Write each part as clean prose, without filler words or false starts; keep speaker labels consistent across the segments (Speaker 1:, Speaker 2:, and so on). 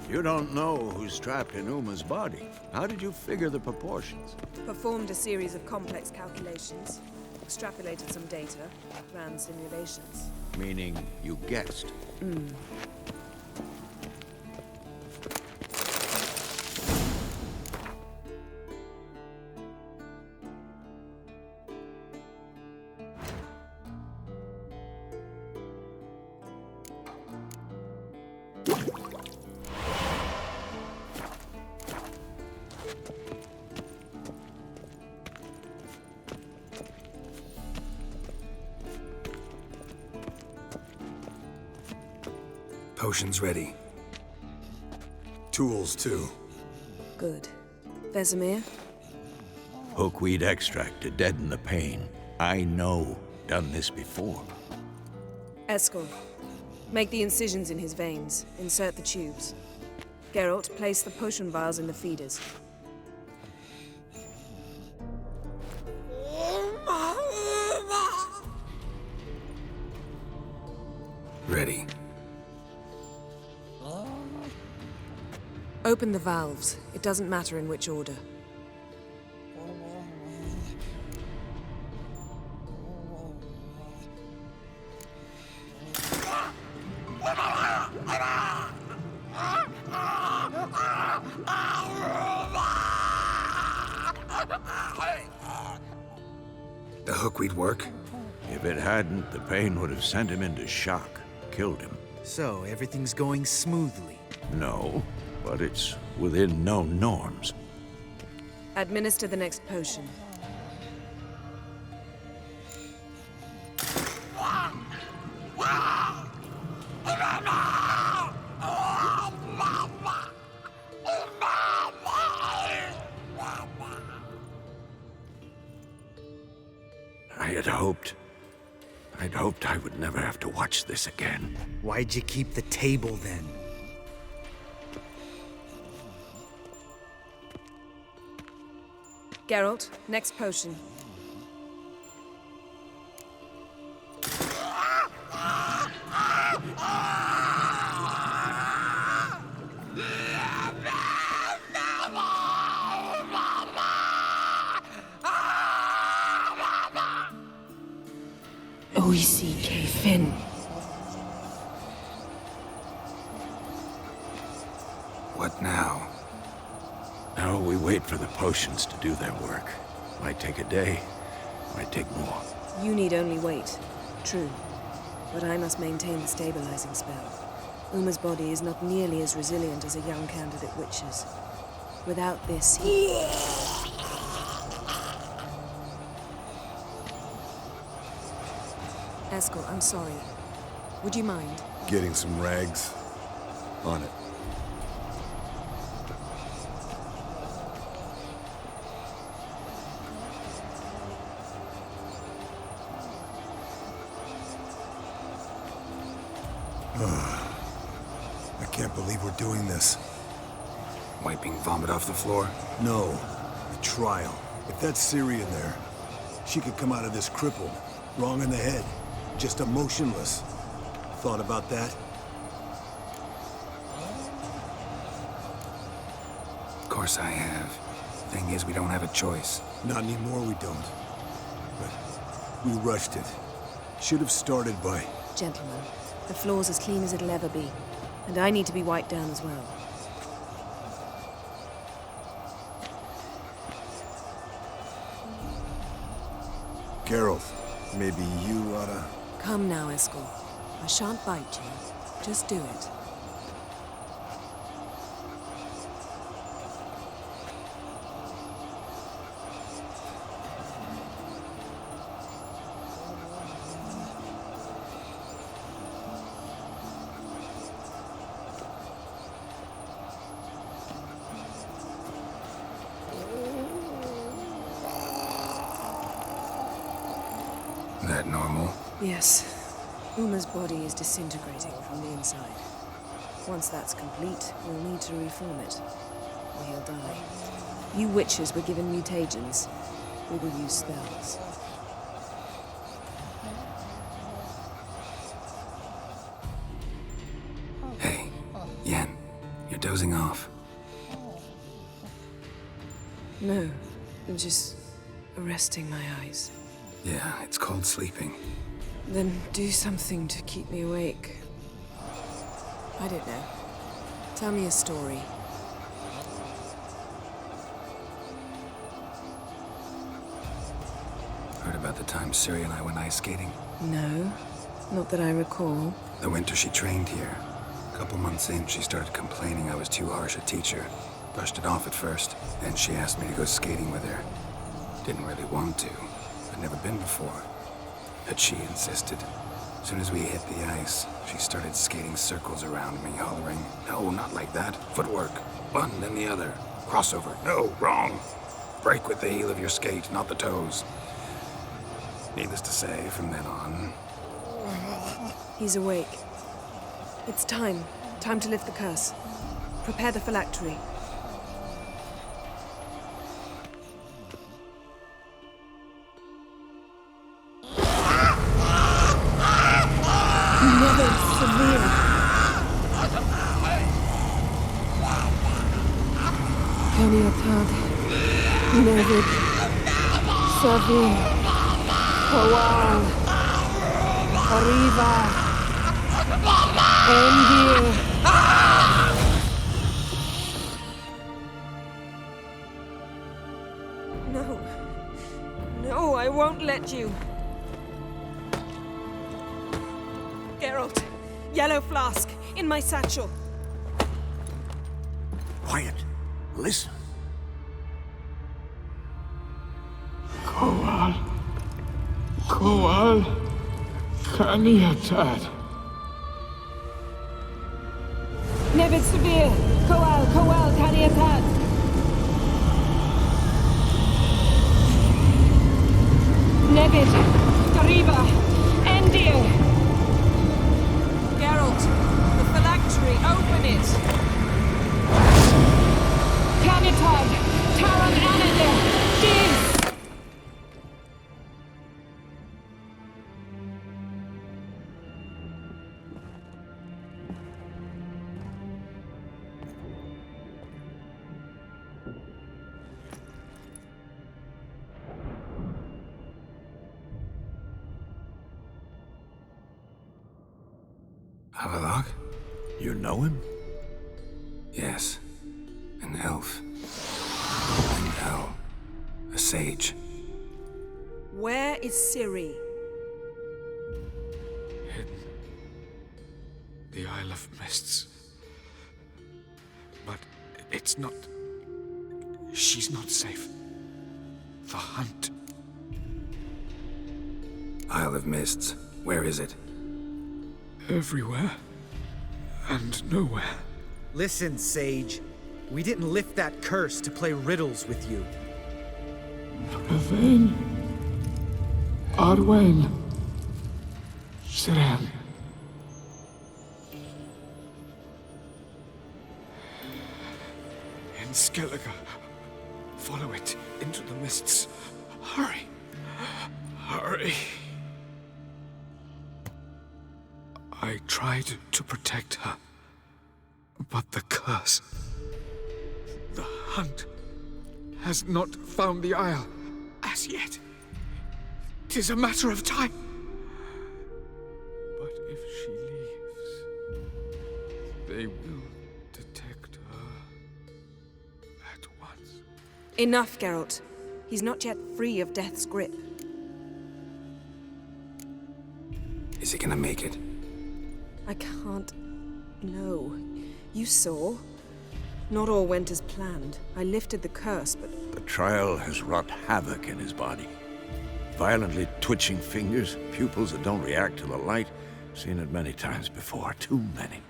Speaker 1: You don't know who's trapped in Uma's body. How did you figure the proportions?
Speaker 2: Performed a series of complex calculations, extrapolated some data, ran simulations.
Speaker 1: Meaning you guessed.
Speaker 3: Potions ready. Tools, too.
Speaker 2: Good. Vesemir?
Speaker 1: Hookweed extract to deaden the pain. I know. Done this before.
Speaker 2: Eskel. Make the incisions in his veins. Insert the tubes. Geralt, place the potion vials in the feeders.
Speaker 3: Ready.
Speaker 2: Open the valves. It doesn't matter in which order.
Speaker 3: The hookweed work?
Speaker 1: If it hadn't, the pain would have sent him into shock. Killed him.
Speaker 4: So, everything's going smoothly.
Speaker 1: No, but it's within known norms.
Speaker 2: Administer the next potion.
Speaker 1: I'd hoped I would never have to watch this again.
Speaker 4: Why'd you keep the table then?
Speaker 2: Geralt, next potion. O-E-C-K Finn.
Speaker 3: What now?
Speaker 1: Now we wait for the potions to do their work. Might take a day, might take more.
Speaker 2: You need only wait. True. But I must maintain the stabilizing spell. Uma's body is not nearly as resilient as a young candidate witch's. Without this, he... Eskel, I'm sorry. Would you mind?
Speaker 5: Getting some rags. On it. I can't believe we're doing this.
Speaker 3: Wiping vomit off the floor?
Speaker 5: No. The trial. If that's Ciri in there, she could come out of this crippled. Wrong in the head. Just emotionless. Thought about that?
Speaker 3: Of course I have. Thing is, we don't have a choice.
Speaker 5: Not anymore, we don't. But we rushed it. Should have started by...
Speaker 2: Gentlemen, the floor's as clean as it'll ever be. And I need to be wiped down as well.
Speaker 5: Geralt, maybe you oughta...
Speaker 2: Come now, Eskel. I shan't bite you. Just do it.
Speaker 3: That normal?
Speaker 2: Yes. Uma's body is disintegrating from the inside. Once that's complete, we'll need to reform it, or he'll die. You witches were given mutagens. We will use spells.
Speaker 3: Hey, Yen, You're dozing off.
Speaker 2: No, I'm just resting my eyes.
Speaker 3: Yeah, it's called sleeping.
Speaker 2: Then do something to keep me awake. I don't know. Tell me a story.
Speaker 3: Heard about the time Ciri and I went ice skating?
Speaker 2: No, not that I recall.
Speaker 3: The winter she trained here. A couple months in, she started complaining I was too harsh a teacher. Brushed it off at first, then she asked me to go skating with her. Didn't really want to. I'd never been before. But she insisted. As soon as we hit the ice, she started skating circles around me, hollering, "No, not like that. Footwork. One, then the other. Crossover. No, wrong. Break with the heel of your skate, not the toes." Needless to say, from then on...
Speaker 2: He's awake. It's time. Time to lift the curse. Prepare the phylactery. Mother Severe. Caniatad. Novigrad. Severe. Kowal. Arriva. Endir. No. No, I won't let you. Geralt, yellow flask, in my satchel.
Speaker 1: Quiet. Listen.
Speaker 6: Kowal. Kowal. Kaniatad.
Speaker 2: Nevid Severe. Kowal, Kaniatad. Nevid. Arriva. Endir. Geralt, the phylactery, open it. Kaniatad. Taran Anadir. Div.
Speaker 3: Havelock?
Speaker 1: You know him?
Speaker 3: Yes. An elf. An elf. A sage.
Speaker 2: Where is Ciri?
Speaker 6: In the Isle of Mists. But it's not... She's not safe. The hunt.
Speaker 3: Isle of Mists. Where is it?
Speaker 6: Everywhere. And nowhere.
Speaker 4: Listen, Sage. We didn't lift that curse to play riddles with you.
Speaker 6: Yvain. Arwain. Siran. In Skellige. Follow it into the mists. Hurry. Hurry. I tried to protect her, but the curse, the hunt, has not found the Isle as yet. 'Tis a matter of time. But if she leaves, they will detect her at once.
Speaker 2: Enough, Geralt. He's not yet free of death's grip.
Speaker 3: Is he gonna make it?
Speaker 2: I can't... No. You saw. Not all went as planned. I lifted the curse, but...
Speaker 1: The trial has wrought havoc in his body. Violently twitching fingers, pupils that don't react to the light. Seen it many times before. Too many.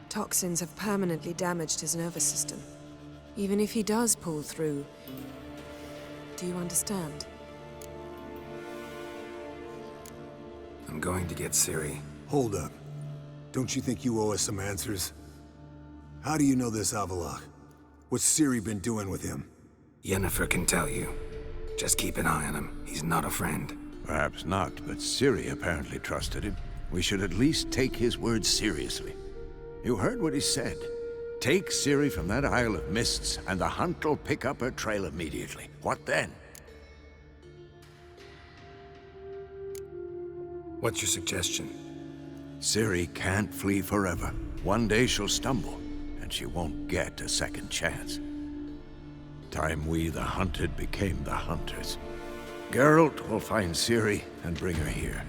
Speaker 2: Toxins have permanently damaged his nervous system. Even if he does pull through... Do you understand?
Speaker 3: I'm going to get Ciri.
Speaker 5: Hold up. Don't you think you owe us some answers? How do you know this Havelock? What's Ciri been doing with him?
Speaker 3: Yennefer can tell you. Just keep an eye on him. He's not a friend.
Speaker 1: Perhaps not, but Ciri apparently trusted him. We should at least take his words seriously. You heard what he said. Take Ciri from that Isle of Mists, and the hunt will pick up her trail immediately. What then?
Speaker 3: What's your suggestion?
Speaker 1: Ciri can't flee forever. One day she'll stumble, and she won't get a second chance. Time we, the hunted, became the hunters. Geralt will find Ciri and bring her here,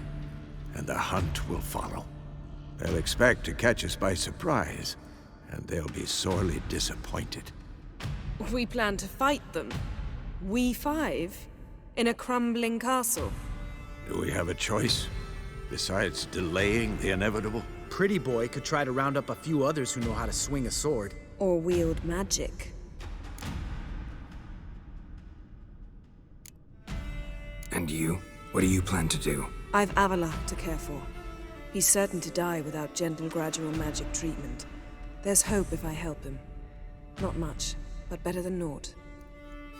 Speaker 1: and the hunt will follow. They'll expect to catch us by surprise, and they'll be sorely disappointed.
Speaker 2: We plan to fight them. We five? In a crumbling castle?
Speaker 1: Do we have a choice? Besides delaying the inevitable?
Speaker 4: Pretty Boy could try to round up a few others who know how to swing a sword.
Speaker 2: Or wield magic.
Speaker 3: And you? What do you plan to do?
Speaker 2: I've Avalach to care for. He's certain to die without gentle, gradual magic treatment. There's hope if I help him. Not much, but better than naught.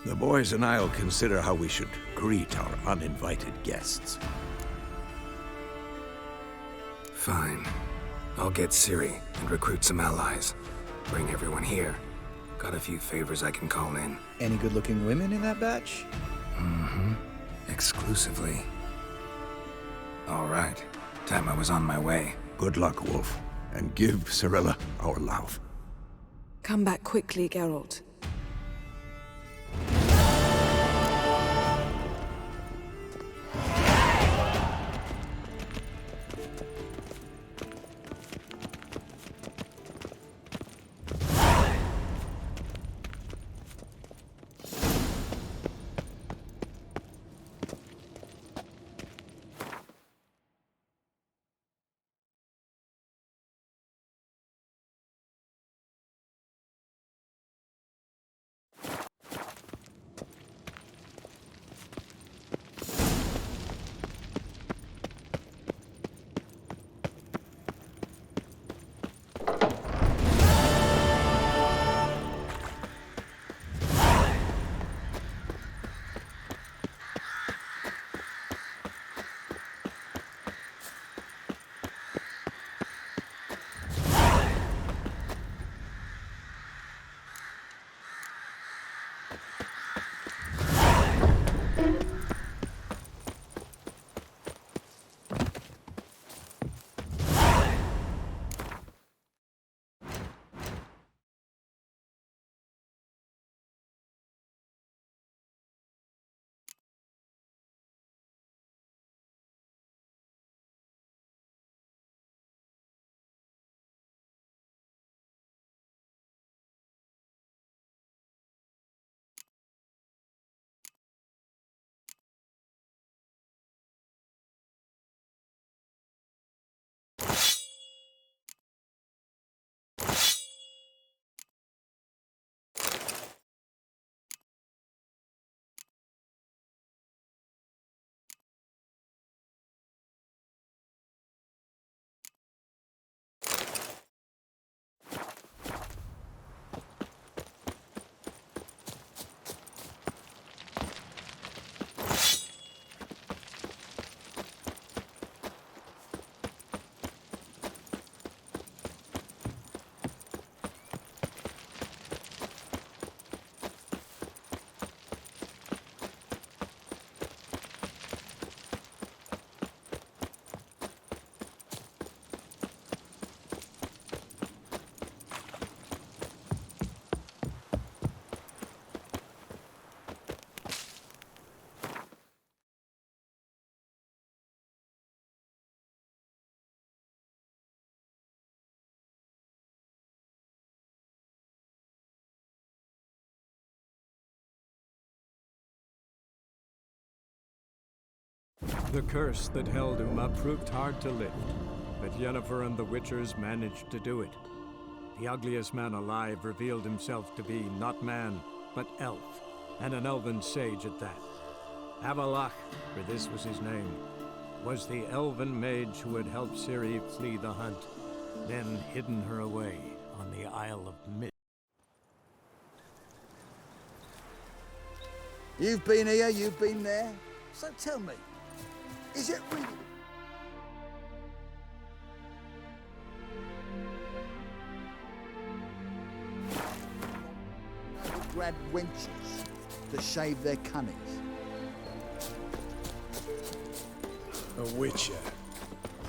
Speaker 1: The boys and I'll consider how we should greet our uninvited guests.
Speaker 3: Fine. I'll get Ciri and recruit some allies. Bring everyone here. Got a few favors I can call in.
Speaker 4: Any good-looking women in that batch?
Speaker 3: Mm-hmm. Exclusively. All right. Time I was on my way.
Speaker 1: Good luck, Wolf, and give Cirilla our love.
Speaker 2: Come back quickly, Geralt.
Speaker 7: The curse that held Uma proved hard to lift, but Yennefer and the Witchers managed to do it. The ugliest man alive revealed himself to be not man, but elf, and an elven sage at that. Avalach, for this was his name, was the elven mage who had helped Ciri flee the hunt, then hidden her away on the Isle of Metz.
Speaker 8: You've been here, you've been there. So tell me, is it real? Novigrad wenches to shave their cunnies.
Speaker 9: A witcher.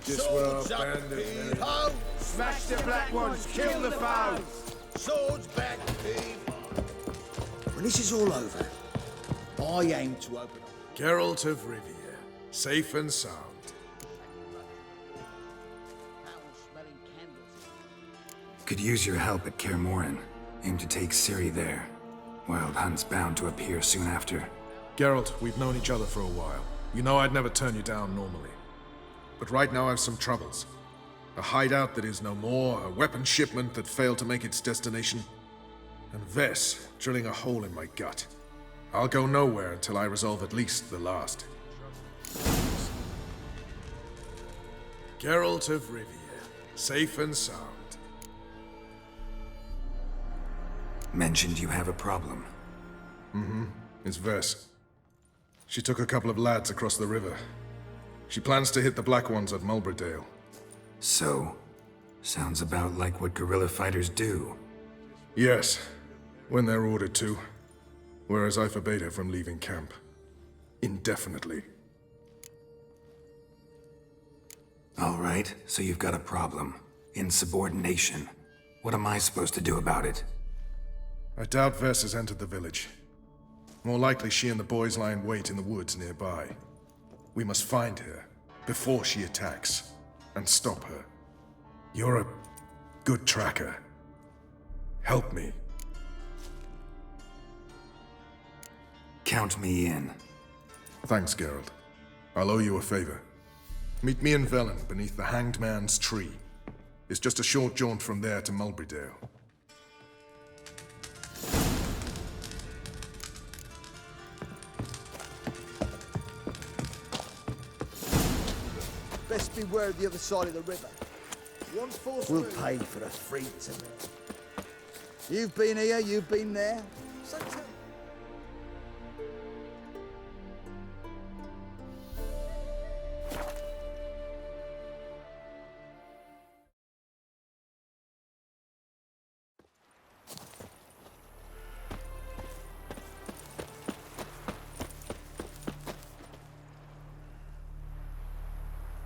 Speaker 9: Just what our band of
Speaker 8: Ho! Smash the black ones, kill the foes! Swords back, thief! When this is all over, I aim to open up.
Speaker 9: Geralt of Rivia. Safe and sound.
Speaker 3: Could use your help at Kaer Morhen. Aim to take Ciri there. Wild Hunt's bound to appear soon after.
Speaker 6: Geralt, we've known each other for a while. You know I'd never turn you down normally. But right now I have some troubles. A hideout that is no more, a weapon shipment that failed to make its destination, and Vess drilling a hole in my gut. I'll go nowhere until I resolve at least the last. Geralt of Rivia, safe and sound.
Speaker 3: Mentioned you have a problem.
Speaker 6: It's Vess. She took a couple of lads across the river. She plans to hit the Black Ones at Moberdale.
Speaker 3: So, sounds about like what guerrilla fighters do.
Speaker 6: Yes, when they're ordered to. Whereas I forbade her from leaving camp. Indefinitely.
Speaker 3: All right, so you've got a problem. Insubordination. What am I supposed to do about it?
Speaker 6: I doubt Vess has entered the village. More likely she and the boys lie in wait in the woods nearby. We must find her before she attacks and stop her. You're a good tracker. Help me.
Speaker 3: Count me in.
Speaker 6: Thanks, Geralt. I'll owe you a favor. Meet me in Velen beneath the Hanged Man's tree. It's just a short jaunt from there to Moberdale.
Speaker 8: Best beware of the other side of the river. We'll pay for the freedom. You've been here, you've been there. So tell me.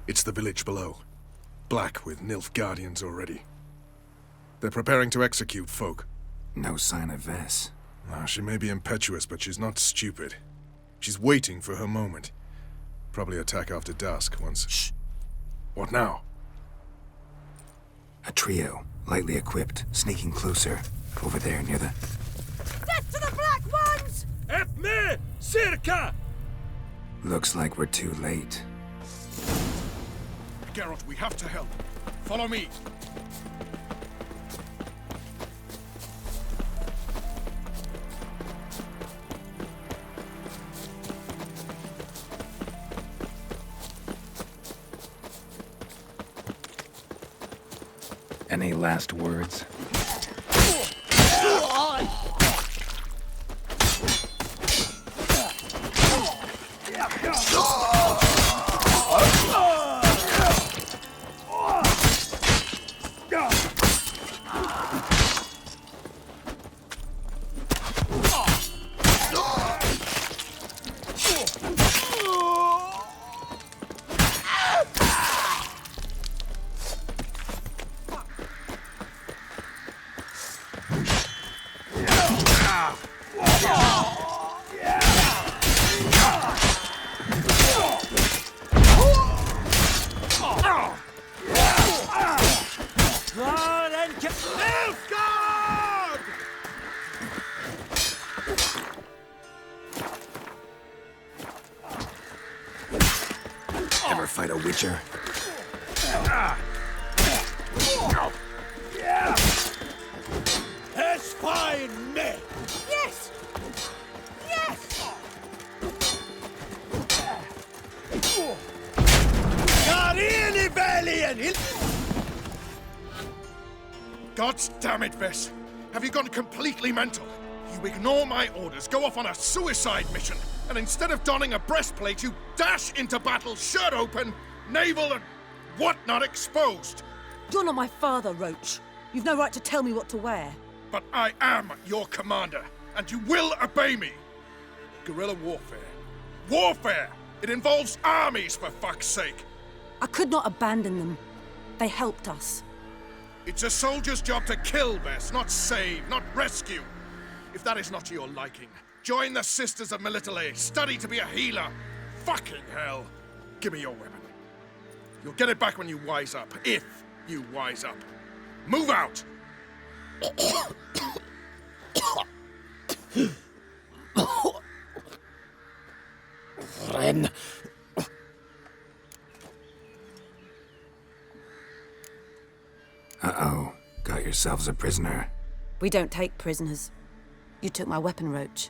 Speaker 6: It's the village below. Black with Nilfgaardians already. They're preparing to execute folk.
Speaker 3: No sign of Vess.
Speaker 6: She may be impetuous, but she's not stupid. She's waiting for her moment. Probably attack after dusk once...
Speaker 3: Shh.
Speaker 6: What now?
Speaker 3: A trio, lightly equipped, sneaking closer. Over there near the...
Speaker 10: Death to the Black Ones!
Speaker 9: Help me! Circa!
Speaker 3: Looks like we're too late.
Speaker 6: Geralt, we have to help. Follow me.
Speaker 3: Any last words? Ever fight a witcher?
Speaker 9: That's fine, me!
Speaker 10: Yes! Yes!
Speaker 9: Not any valiant!
Speaker 6: God damn it, Vess! Have you gone completely mental? You ignore my orders, go off on a suicide mission, and instead of donning a breastplate, you dash into battle, shirt open, navel and whatnot exposed.
Speaker 10: You're not my father, Roach. You've no right to tell me what to wear.
Speaker 6: But I am your commander,
Speaker 9: and you will obey me. Guerrilla warfare. Warfare! It involves armies, for fuck's sake!
Speaker 10: I could not abandon them. They helped us.
Speaker 9: It's a soldier's job to kill, Bess, not save, not rescue. If that is not to your liking, join the Sisters of Melitele, study to be a healer. Fucking hell. Give me your weapon. You'll get it back when you wise up, if you wise up. Move out!
Speaker 8: Ren.
Speaker 3: Uh-oh. Got yourselves a prisoner.
Speaker 10: We don't take prisoners. You took my weapon, Roach.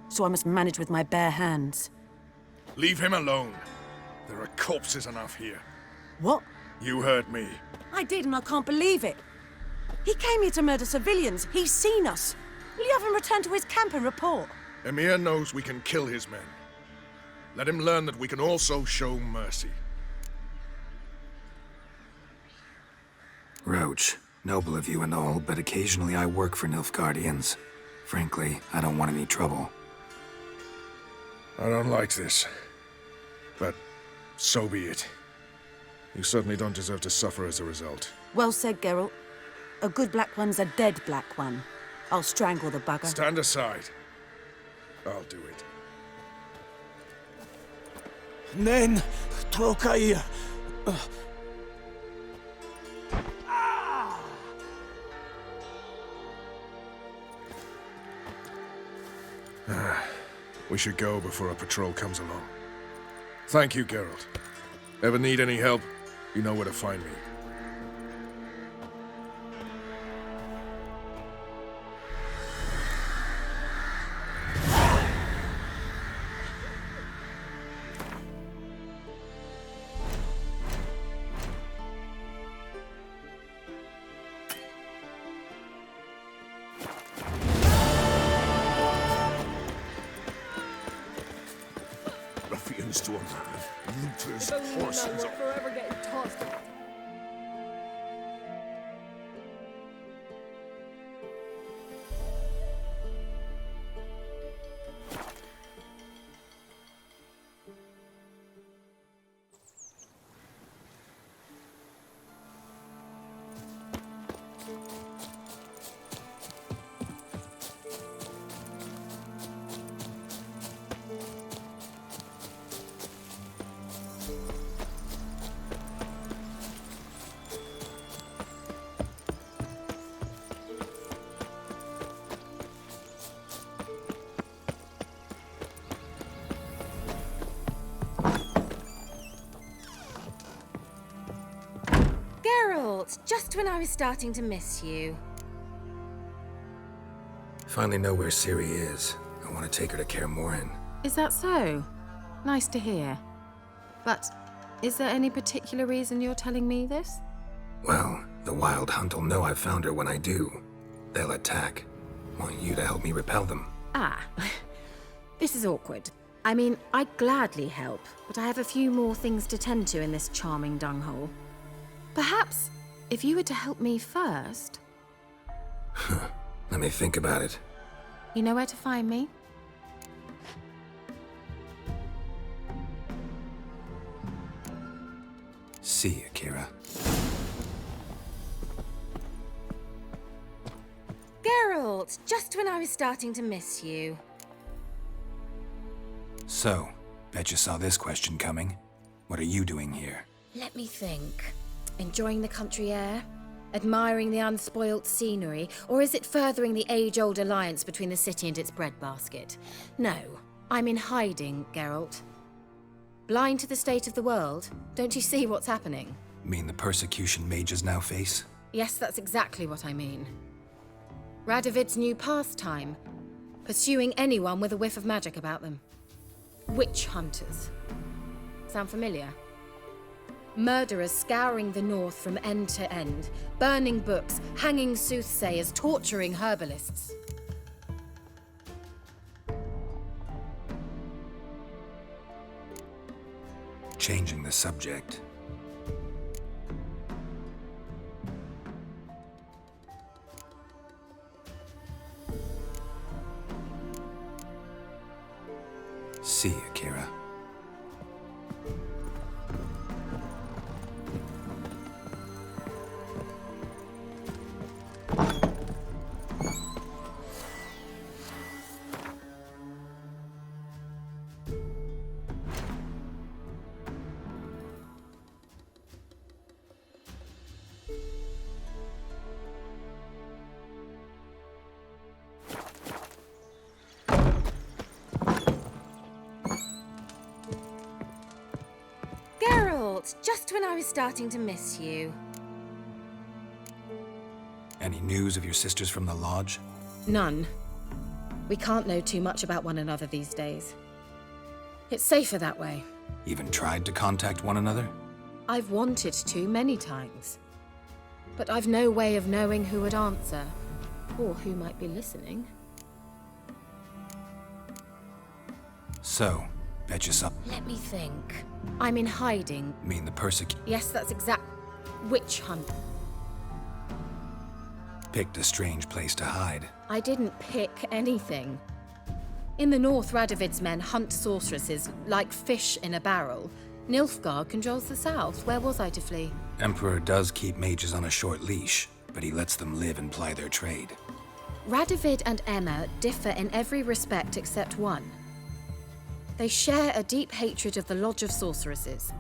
Speaker 10: So I must manage with my bare hands.
Speaker 9: Leave him alone. There are corpses enough here.
Speaker 10: What?
Speaker 9: You heard me.
Speaker 10: I did, and I can't believe it. He came here to murder civilians. He's seen us. Will you have him return to his camp and report?
Speaker 9: Emir knows we can kill his men. Let him learn that we can also show mercy.
Speaker 3: Roach, noble of you and all, but occasionally I work for Nilfgaardians. Frankly, I don't want any trouble.
Speaker 9: I don't like this. But so be it. You certainly don't deserve to suffer as a result.
Speaker 10: Well said, Geralt. A good black one's a dead black one. I'll strangle the bugger.
Speaker 9: Stand aside. I'll do it.
Speaker 8: Nen. Trokair.
Speaker 9: We should go before a patrol comes along. Thank you, Geralt. Ever need any help, you know where to find me. Ruffians to a man, looters, horses.
Speaker 2: forever getting tossed.
Speaker 11: Geralt, just when I was starting to miss you.
Speaker 3: Finally know where Ciri is. I want to take her to Kaer Morhen.
Speaker 12: Is that so? Nice to hear. But is there any particular reason you're telling me this?
Speaker 3: Well, the Wild Hunt will know I've found her when I do. They'll attack. Want you to help me repel them.
Speaker 12: Ah, this is awkward. I mean, I'd gladly help, but I have a few more things to tend to in this charming dunghole. Perhaps, if you were to help me first...
Speaker 3: Let me think about it.
Speaker 12: You know where to find me?
Speaker 3: See you, Keira.
Speaker 11: Geralt, just when I was starting to miss you.
Speaker 3: So, bet you saw this question coming. What are you doing here?
Speaker 11: Let me think. Enjoying the country air? Admiring the unspoilt scenery? Or is it furthering the age-old alliance between the city and its breadbasket? No, I'm in hiding, Geralt. Blind to the state of the world? Don't you see what's happening?
Speaker 3: Mean the persecution mages now face?
Speaker 11: Yes, that's exactly what I mean. Radovid's new pastime. Pursuing anyone with a whiff of magic about them. Witch hunters. Sound familiar? Murderers scouring the north from end to end, burning books, hanging soothsayers, torturing herbalists.
Speaker 3: Changing the subject. See you, Keira.
Speaker 12: Geralt, just when I was starting to miss you.
Speaker 3: Any news of your sisters from the lodge?
Speaker 11: None. We can't know too much about one another these days. It's safer that way.
Speaker 3: Even tried to contact one another?
Speaker 11: I've wanted to many times. But I've no way of knowing who would answer, or who might be listening.
Speaker 3: So, bet you some.
Speaker 11: Let me think. I'm in hiding.
Speaker 3: Mean the
Speaker 11: Yes, that's exact. Witch hunt.
Speaker 3: Picked a strange place to hide.
Speaker 11: I didn't pick anything. In the north, Radovid's men hunt sorceresses like fish in a barrel. Nilfgaard controls the south. Where was I to flee?
Speaker 3: Emperor does keep mages on a short leash, but he lets them live and ply their trade.
Speaker 11: Radovid and Emma differ in every respect except one. They share a deep hatred of the Lodge of Sorceresses.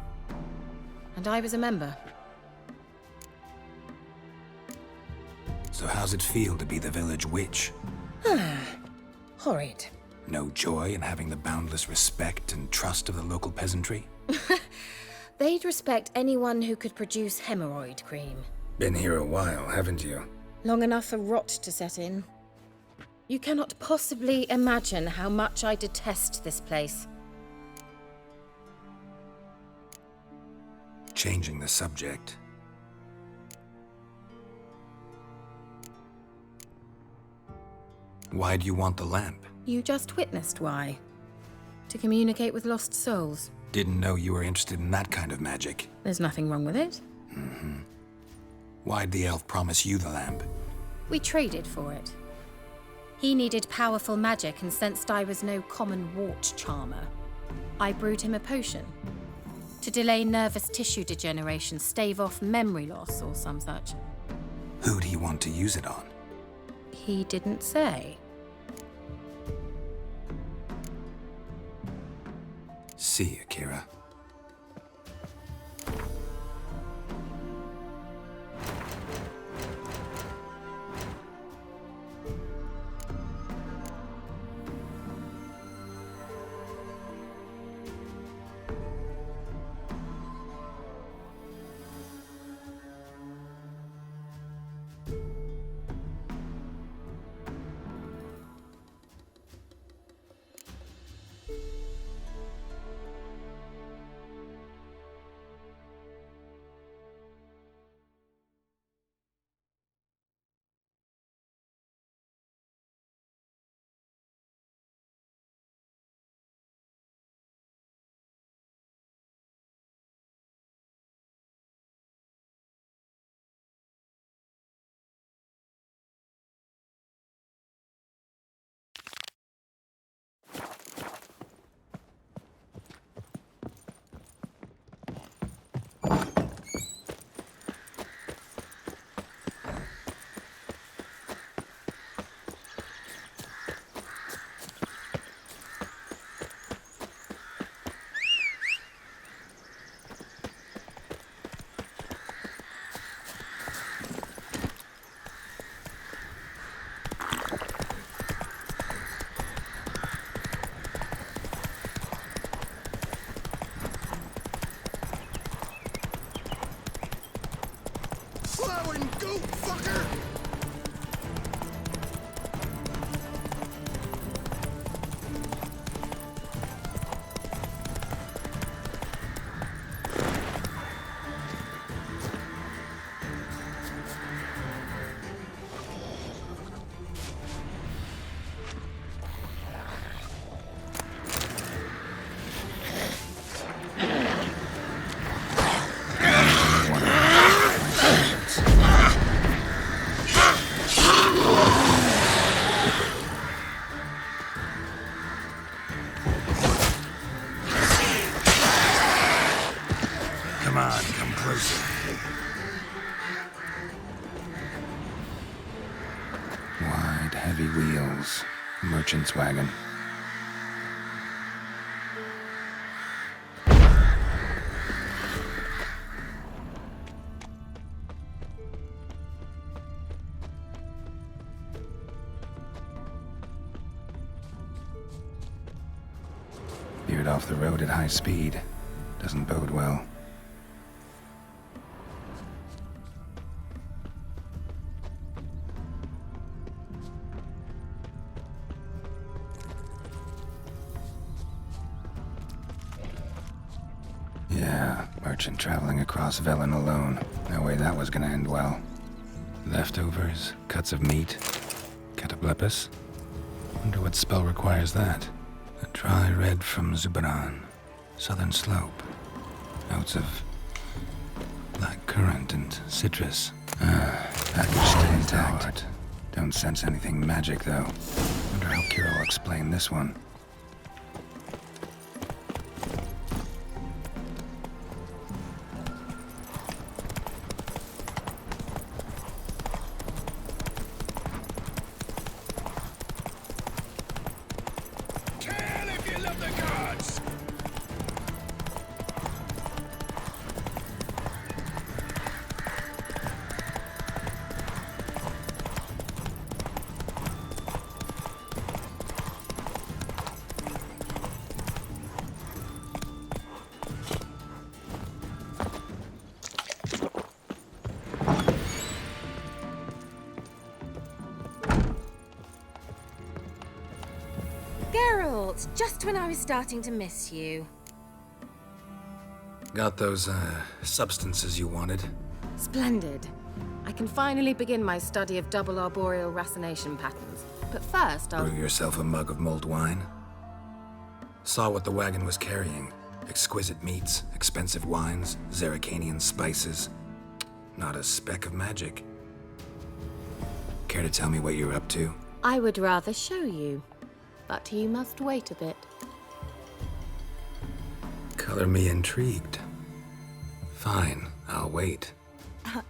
Speaker 11: And I was a member.
Speaker 3: So how's it feel to be the village witch?
Speaker 11: Horrid.
Speaker 3: No joy in having the boundless respect and trust of the local peasantry?
Speaker 11: They'd respect anyone who could produce hemorrhoid cream.
Speaker 3: Been here a while, haven't you?
Speaker 11: Long enough for rot to set in. You cannot possibly imagine how much I detest this place.
Speaker 3: Changing the subject. Why do you want the lamp?
Speaker 11: You just witnessed why. To communicate with lost souls.
Speaker 3: Didn't know you were interested in that kind of magic.
Speaker 11: There's nothing wrong with it.
Speaker 3: Why'd the elf promise you the lamp?
Speaker 11: We traded for it. He needed powerful magic and sensed I was no common wart charmer. I brewed him a potion. To delay nervous tissue degeneration, stave off memory loss or some such.
Speaker 3: Who'd he want to use it on?
Speaker 11: He didn't say.
Speaker 3: See you, Keira. wheels. Merchant's wagon. Veered off the road at high speed. Doesn't bode well. Yeah, merchant traveling across Velen alone. No way that was gonna end well. Leftovers, cuts of meat, cataplepis. Wonder what spell requires that. A dry red from Zubaran, southern slope. Notes of black currant and citrus. Package still intact. Don't sense anything magic though. Wonder how Keira will explain this one.
Speaker 12: Geralt, just when I was starting to miss you.
Speaker 3: Got those, substances you wanted?
Speaker 12: Splendid. I can finally begin my study of double arboreal racination patterns. But first, I'll...
Speaker 3: Brew yourself a mug of mulled wine? Saw what the wagon was carrying. Exquisite meats, expensive wines, Zerrikanian spices. Not a speck of magic. Care to tell me what you're up to?
Speaker 12: I would rather show you. But you must wait a bit.
Speaker 3: Color me intrigued. Fine, I'll wait.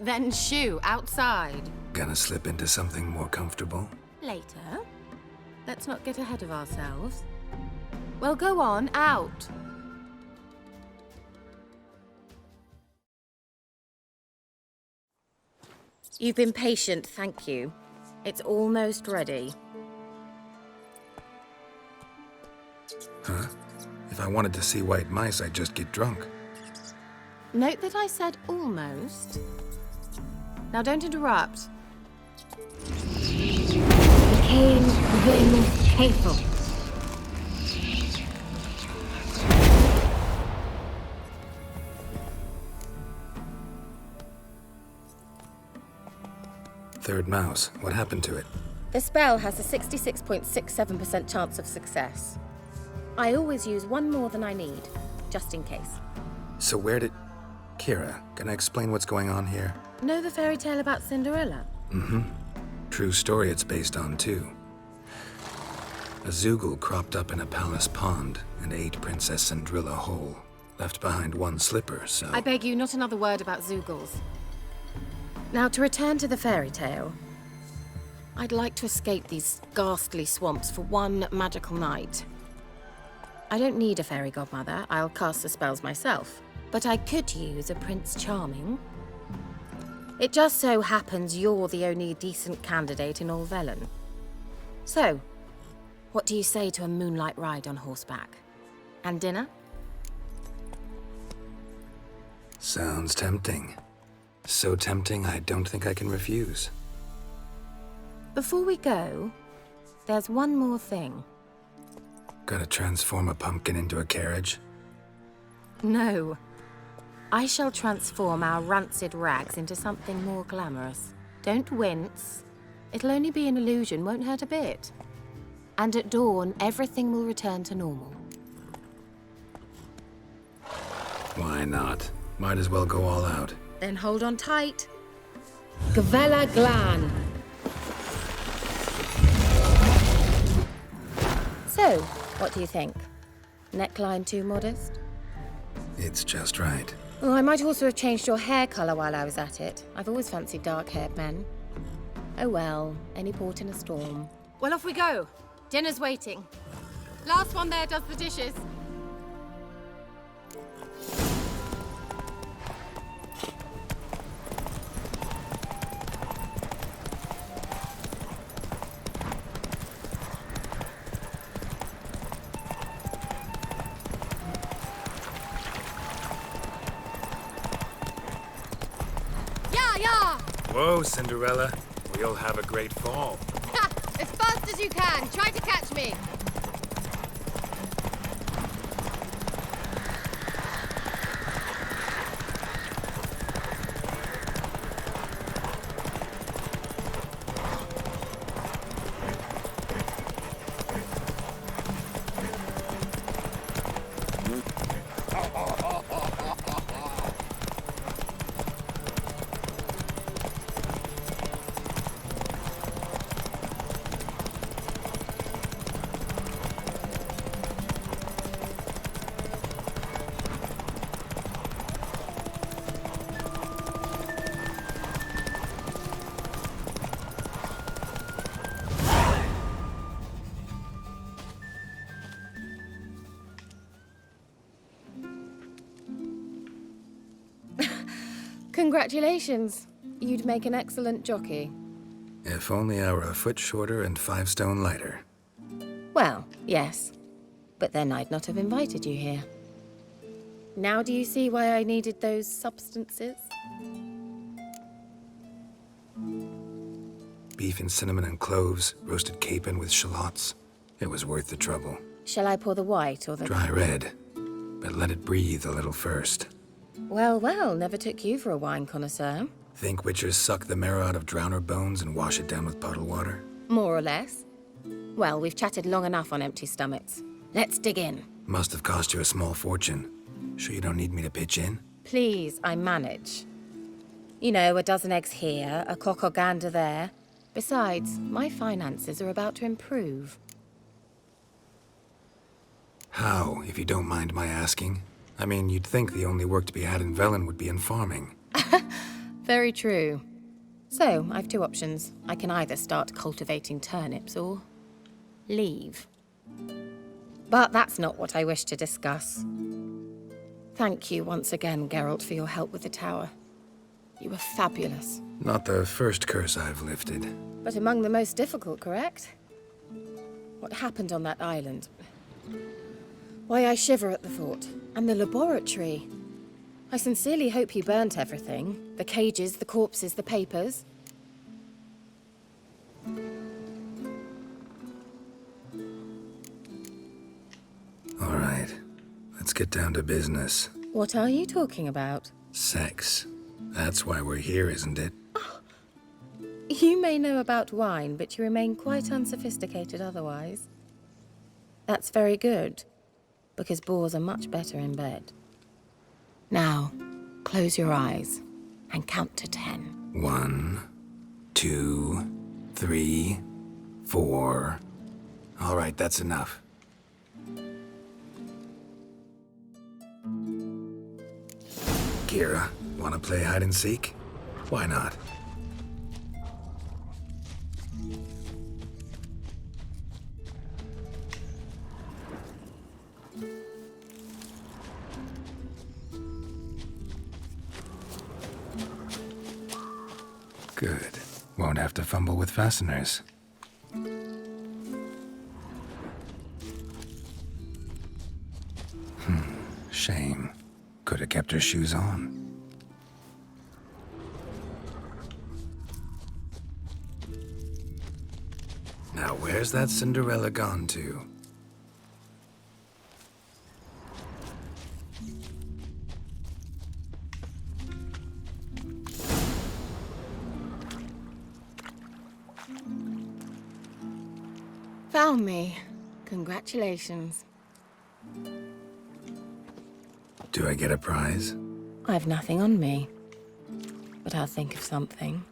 Speaker 12: Then shoo, outside.
Speaker 3: Gonna slip into something more comfortable?
Speaker 12: Later. Let's not get ahead of ourselves. Well, go on, out. You've been patient, thank you. It's almost ready.
Speaker 3: Huh? If I wanted to see white mice, I'd just get drunk.
Speaker 12: Note that I said almost. Now don't interrupt.
Speaker 11: Became then hateful.
Speaker 3: Third mouse. What happened to it?
Speaker 12: The spell has a 66.67% chance of success. I always use one more than I need, just in case.
Speaker 3: So where did... Keira, can I explain what's going on here?
Speaker 12: Know the fairy tale about Cinderella?
Speaker 3: Mm-hmm. True story it's based on, too. A Zoogle cropped up in a palace pond and ate Princess Cinderella whole. Left behind one slipper, so...
Speaker 12: I beg you, not another word about Zoogles. Now, to return to the fairy tale. I'd like to escape these ghastly swamps for one magical night. I don't need a fairy godmother, I'll cast the spells myself. But I could use a Prince Charming. It just so happens you're the only decent candidate in all Velen. So, what do you say to a moonlight ride on horseback? And dinner?
Speaker 3: Sounds tempting. So tempting, I don't think I can refuse.
Speaker 12: Before we go, there's one more thing.
Speaker 3: Gotta transform a pumpkin into a carriage?
Speaker 12: No. I shall transform our rancid rags into something more glamorous. Don't wince. It'll only be an illusion, won't hurt a bit. And at dawn, everything will return to normal.
Speaker 3: Why not? Might as well go all out.
Speaker 12: Then hold on tight.
Speaker 11: Gavella Glan.
Speaker 12: So, what do you think? Neckline too modest?
Speaker 3: It's just right.
Speaker 12: Oh, I might also have changed your hair colour while I was at it. I've always fancied dark-haired men. Oh well, any port in a storm.
Speaker 11: Well, off we go. Dinner's waiting. Last one there does the dishes.
Speaker 3: Whoa, Cinderella. We'll have a great fall.
Speaker 11: Ha! As fast as you can. Try to catch me. Congratulations. You'd make an excellent jockey.
Speaker 3: If only I were a foot shorter and 5 stone lighter.
Speaker 11: Well, yes. But then I'd not have invited you here. Now do you see why I needed those substances?
Speaker 3: Beef and cinnamon and cloves, roasted capon with shallots. It was worth the trouble.
Speaker 11: Shall I pour the white or the...
Speaker 3: Dry red, but let it breathe a little first.
Speaker 11: Well, well, never took you for a wine connoisseur.
Speaker 3: Think witchers suck the marrow out of drowner bones and wash it down with puddle water?
Speaker 11: More or less. Well, we've chatted long enough on empty stomachs. Let's dig in.
Speaker 3: Must have cost you a small fortune. Sure you don't need me to pitch in?
Speaker 11: Please, I manage. You know, a dozen eggs here, a cock or gander there. Besides, my finances are about to improve.
Speaker 3: How, if you don't mind my asking? I mean, you'd think the only work to be had in Velen would be in farming.
Speaker 11: Very true. So, I've 2 options. I can either start cultivating turnips or leave. But that's not what I wish to discuss. Thank you once again, Geralt, for your help with the tower. You were fabulous.
Speaker 3: Not the first curse I've lifted.
Speaker 11: But among the most difficult, correct? What happened on that island? Why, I shiver at the thought. And the laboratory. I sincerely hope you burnt everything. The cages, the corpses, the papers.
Speaker 3: All right. Let's get down to business.
Speaker 11: What are you talking about?
Speaker 3: Sex. That's why we're here, isn't it?
Speaker 11: You may know about wine, but you remain quite unsophisticated otherwise. That's very good, because boars are much better in bed. Now, close your eyes and count to 10.
Speaker 3: 1, 2, 3, 4. All right, that's enough. Keira, wanna play hide and seek? Why not? Good. Won't have to fumble with fasteners. Shame. Could have kept her shoes on. Now, where's that Cinderella gone to?
Speaker 11: Found me. Congratulations.
Speaker 3: Do I get a prize?
Speaker 11: I've nothing on me, but I'll think of something.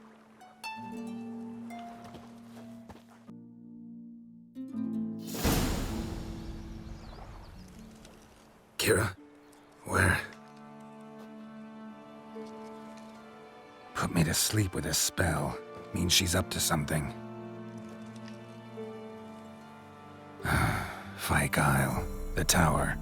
Speaker 3: Keira? Where? Put me to sleep with a spell. Means she's up to something. Fyke Isle, the tower.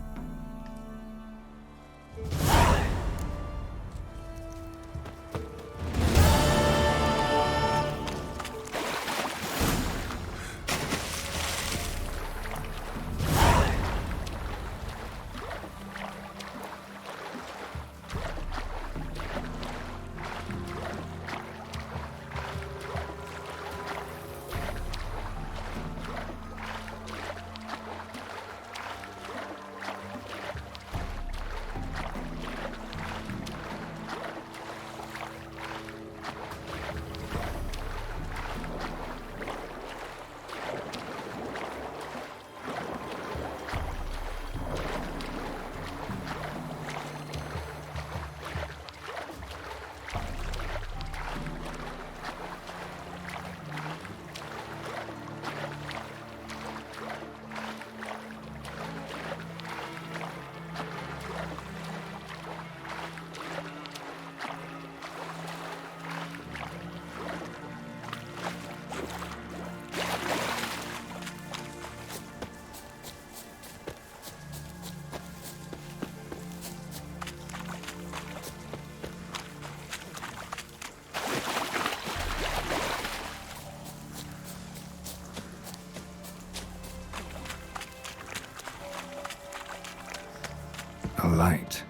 Speaker 3: A light.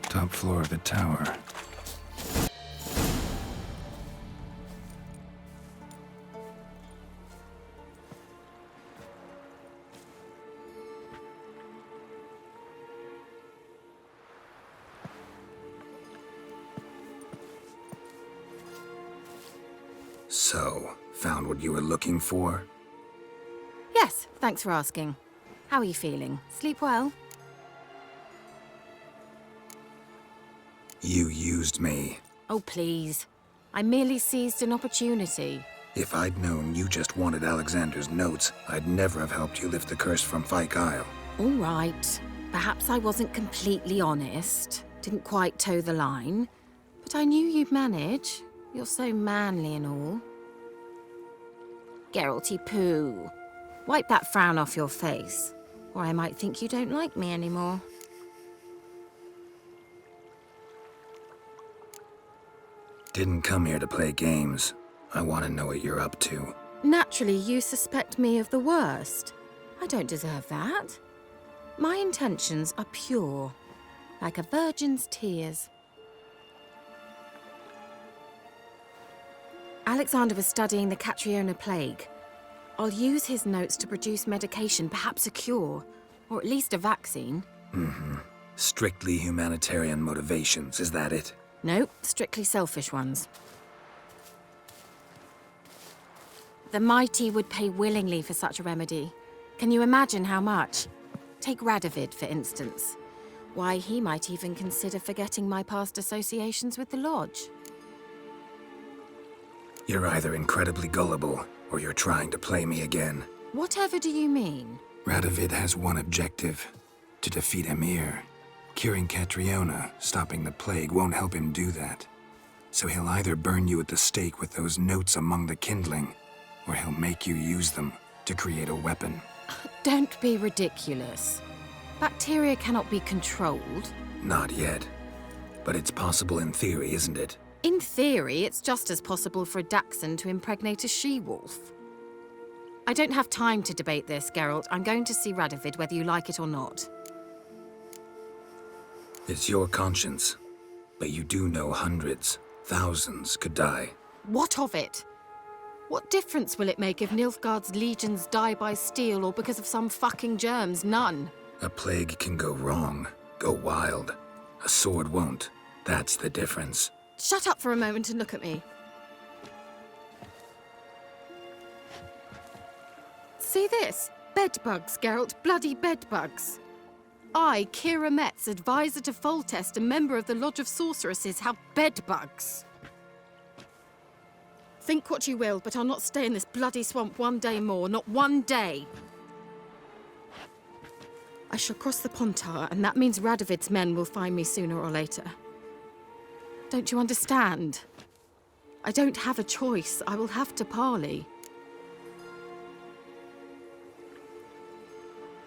Speaker 3: Top floor of the tower. So, found what you were looking for?
Speaker 12: Yes, thanks for asking. How are you feeling? Sleep well?
Speaker 3: You used me.
Speaker 12: Oh, please. I merely seized an opportunity.
Speaker 3: If I'd known you just wanted Alexander's notes, I'd never have helped you lift the curse from Fyke Isle.
Speaker 12: All right. Perhaps I wasn't completely honest. Didn't quite toe the line. But I knew you'd manage. You're so manly and all. Geralty poo. Wipe that frown off your face, or I might think you don't like me anymore.
Speaker 3: Didn't come here to play games. I want to know what you're up to.
Speaker 12: Naturally, you suspect me of the worst. I don't deserve that. My intentions are pure, like a virgin's tears. Alexander was studying the Catriona plague. I'll use his notes to produce medication, perhaps a cure, or at least a vaccine.
Speaker 3: Mm-hmm. Strictly humanitarian motivations, is that it?
Speaker 12: Nope, strictly selfish ones. The mighty would pay willingly for such a remedy. Can you imagine how much? Take Radovid, for instance. Why, he might even consider forgetting my past associations with the Lodge.
Speaker 3: You're either incredibly gullible, or you're trying to play me again.
Speaker 12: Whatever do you mean?
Speaker 3: Radovid has one objective: to defeat Emir. Curing Catriona, stopping the plague, won't help him do that. So he'll either burn you at the stake with those notes among the kindling, or he'll make you use them to create a weapon.
Speaker 12: Don't be ridiculous. Bacteria cannot be controlled.
Speaker 3: Not yet. But it's possible in theory, isn't it?
Speaker 12: In theory, it's just as possible for a Dachshund to impregnate a she-wolf. I don't have time to debate this, Geralt. I'm going to see Radovid whether you like it or not.
Speaker 3: It's your conscience. But you do know hundreds, thousands could die.
Speaker 12: What of it? What difference will it make if Nilfgaard's legions die by steel or because of some fucking germs? None.
Speaker 3: A plague can go wrong, go wild. A sword won't. That's the difference.
Speaker 12: Shut up for a moment and look at me. See this? Bedbugs, Geralt. Bloody bedbugs. I, Keira Metz, advisor to Foltest and member of the Lodge of Sorceresses, have bedbugs. Think what you will, but I'll not stay in this bloody swamp one day more. Not one day. I shall cross the Pontar, and that means Radovid's men will find me sooner or later. Don't you understand? I don't have a choice. I will have to parley.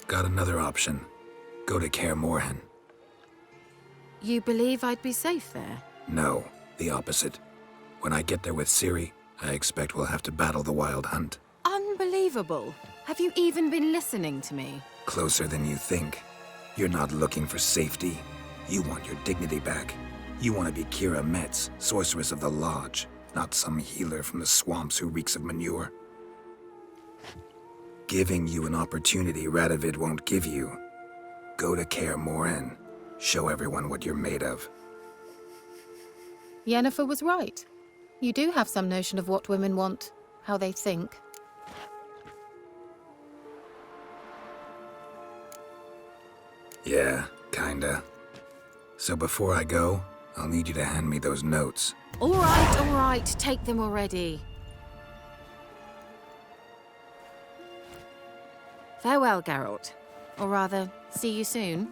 Speaker 3: Got another option. Go to Kaer Morhen.
Speaker 12: You believe I'd be safe there?
Speaker 3: No, the opposite. When I get there with Ciri, I expect we'll have to battle the Wild Hunt.
Speaker 12: Unbelievable. Have you even been listening to me?
Speaker 3: Closer than you think. You're not looking for safety. You want your dignity back. You want to be Keira Metz, sorceress of the Lodge, not some healer from the swamps who reeks of manure. Giving you an opportunity Radovid won't give you. Go to Kaer Morhen. Show everyone what you're made of.
Speaker 11: Yennefer was right. You do have some notion of what women want, how they think.
Speaker 3: Yeah, kinda. So before I go, I'll need you to hand me those notes.
Speaker 12: All right, take them already. Farewell, Geralt. Or rather, see you soon.